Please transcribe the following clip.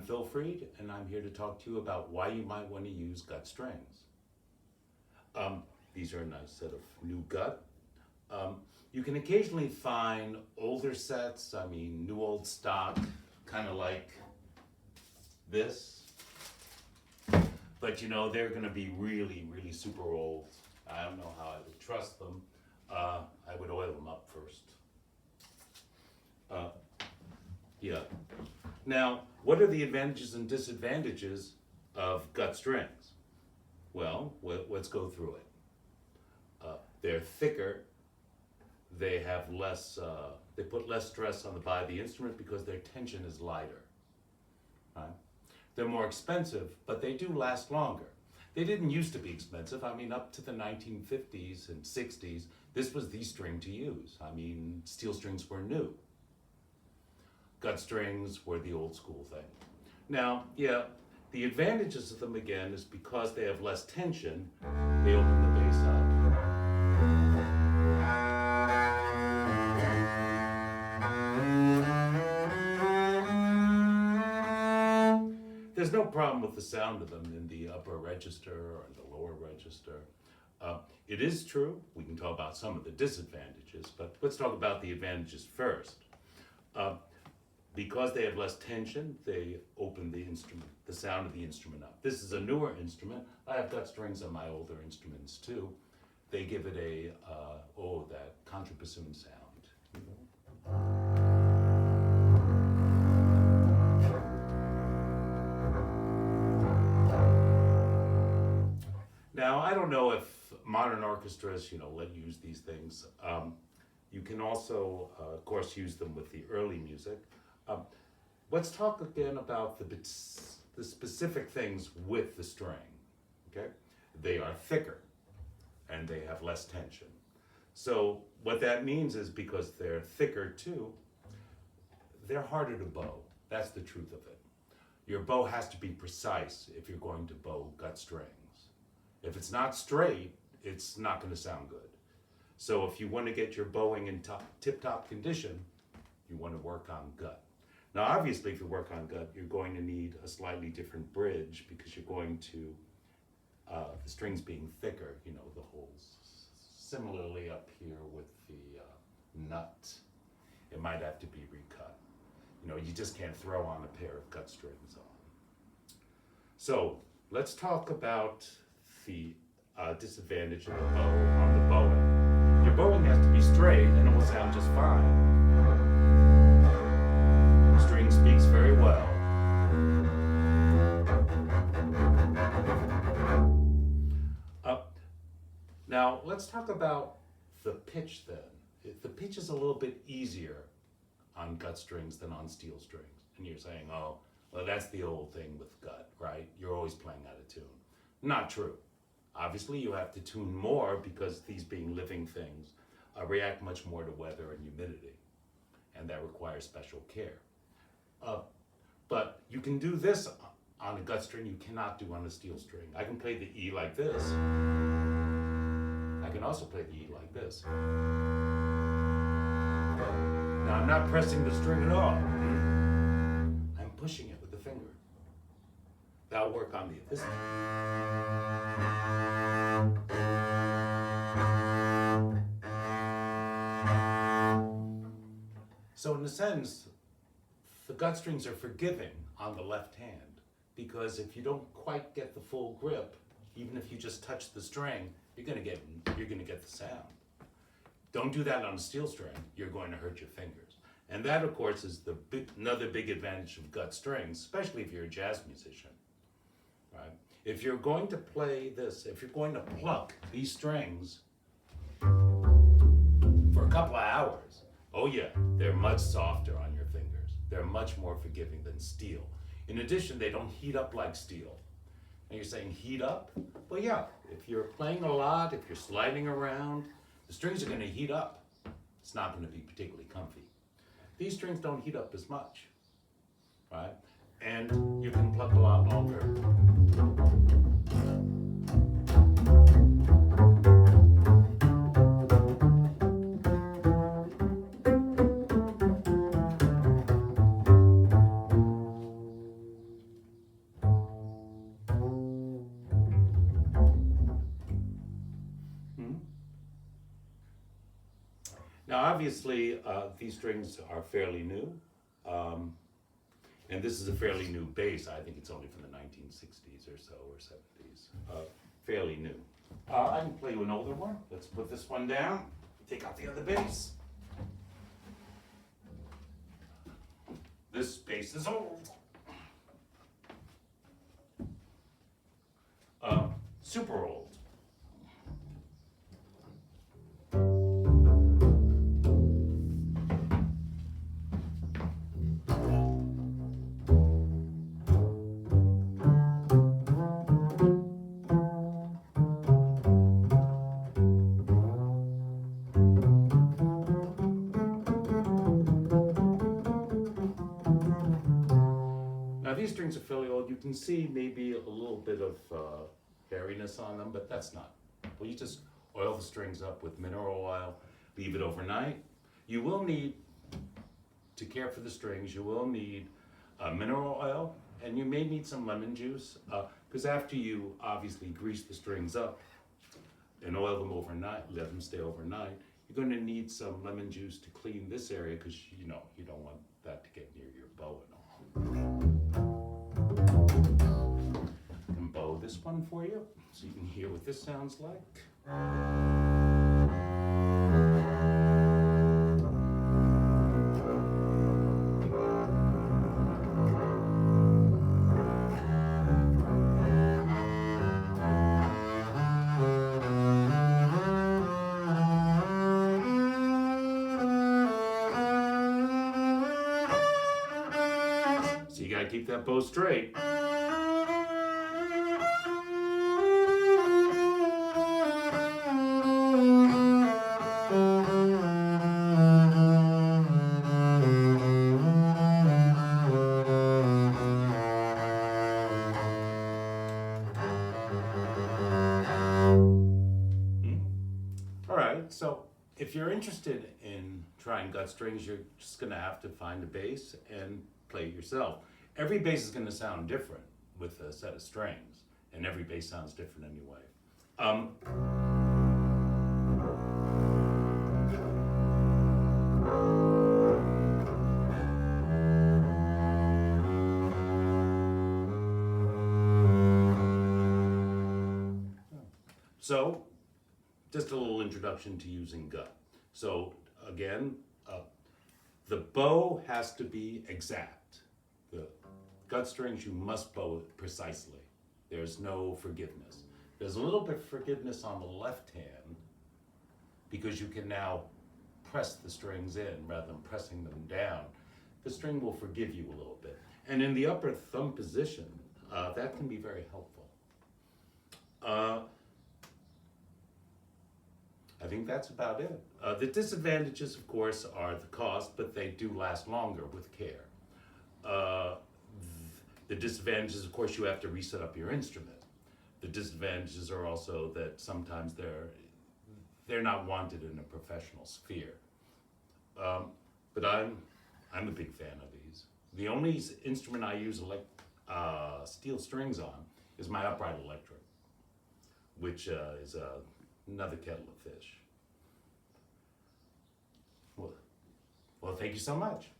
Phil Fried, and I'm here to talk to you about why you might want to use gut strings. These are a nice set of new gut. You can occasionally find older sets, new old stock, kind of like this. But they're going to be really, really super old. I don't know how I would trust them. I would oil them up first. Yeah. Now, what are the advantages and disadvantages of gut strings? Well, let's go through it. They're thicker. They have less. They put less stress on the body of the instrument because their tension is lighter. Right? They're more expensive, but they do last longer. They didn't used to be expensive. Up to the 1950s and 60s, this was the string to use. Steel strings were new. Gut strings were the old school thing. Now, yeah, the advantages of them again is because they have less tension, they open the bass up. There's no problem with the sound of them in the upper register or in the lower register. It is true, we can talk about some of the disadvantages, but let's talk about the advantages first. Because they have less tension, they open the instrument, the sound of the instrument up. This is a newer instrument. I have gut strings on my older instruments too. They give it that contrabassoon sound. Now, I don't know if modern orchestras, let you use these things. You can also, of course, use them with the early music. Let's talk again about the specific things with the string, okay? They are thicker and they have less tension. So what that means is because they're thicker too, they're harder to bow. That's the truth of it. Your bow has to be precise if you're going to bow gut strings. If it's not straight, it's not going to sound good. So if you want to get your bowing in tip-top condition, you want to work on gut. Now, obviously, if you work on gut, you're going to need a slightly different bridge because you're going to, the strings being thicker, the holes. Similarly up here with the nut, it might have to be recut. You just can't throw on a pair of gut strings on. So let's talk about the disadvantage of the bow on the bowing. Your bowing has to be straight and it will sound just fine. String speaks very well. Now let's talk about the pitch then. The pitch is a little bit easier on gut strings than on steel strings. And you're saying, oh, well, that's the old thing with gut, right? You're always playing out of tune. Not true. Obviously, you have to tune more because these being living things react much more to weather and humidity, and that requires special care. But you can do this on a gut string you cannot do on a steel string. I can play the E like this. I can also play the E like this. Now I'm not pressing the string at all. I'm pushing it with the finger. That'll work on the this. So in a sense, the gut strings are forgiving on the left hand because if you don't quite get the full grip, even if you just touch the string, you're gonna get the sound. Don't do that on a steel string, you're going to hurt your fingers. And that, of course, is another big advantage of gut strings, especially if you're a jazz musician, right? If you're going to play this, if you're going to pluck these strings for a couple of hours, oh yeah, they're much softer on your fingers. They're much more forgiving than steel. In addition, they don't heat up like steel. And you're saying heat up? Well, yeah, if you're playing a lot, if you're sliding around, the strings are going to heat up. It's not going to be particularly comfy. These strings don't heat up as much, right? And you can pluck a lot longer. Now, obviously, these strings are fairly new, um, and this is a fairly new bass. I think it's only from the 1960s or so, or 70s. Fairly new. I can play you an older one. Let's put this one down, take out the other bass. This bass is old. Super old. Now these strings are fairly old. You can see maybe a little bit of hairiness on them, but that's not. Well, you just oil the strings up with mineral oil, leave it overnight. You will need, to care for the strings, you will need mineral oil, and you may need some lemon juice, because after you obviously grease the strings up and oil them overnight, let them stay overnight, you're going to need some lemon juice to clean this area, because you don't want that to get near your bow and all. I can bow this one for you so you can hear what this sounds like. So you gotta keep that bow straight. All right, so if you're interested in trying gut strings, you're just gonna have to find a bass and play it yourself. Every bass is gonna sound different with a set of strings, and every bass sounds different anyway. So, just a little introduction to using gut. So again, the bow has to be exact. The gut strings, you must bow it precisely. There's no forgiveness. There's a little bit of forgiveness on the left hand because you can now press the strings in rather than pressing them down. The string will forgive you a little bit. And in the upper thumb position, that can be very helpful. I think that's about it. The disadvantages, of course, are the cost, but they do last longer with care. The disadvantages, of course, you have to reset up your instrument. The disadvantages are also that sometimes they're not wanted in a professional sphere. But I'm a big fan of these. The only instrument I use steel strings on is my upright electric, which is another kettle of fish. Well, thank you so much.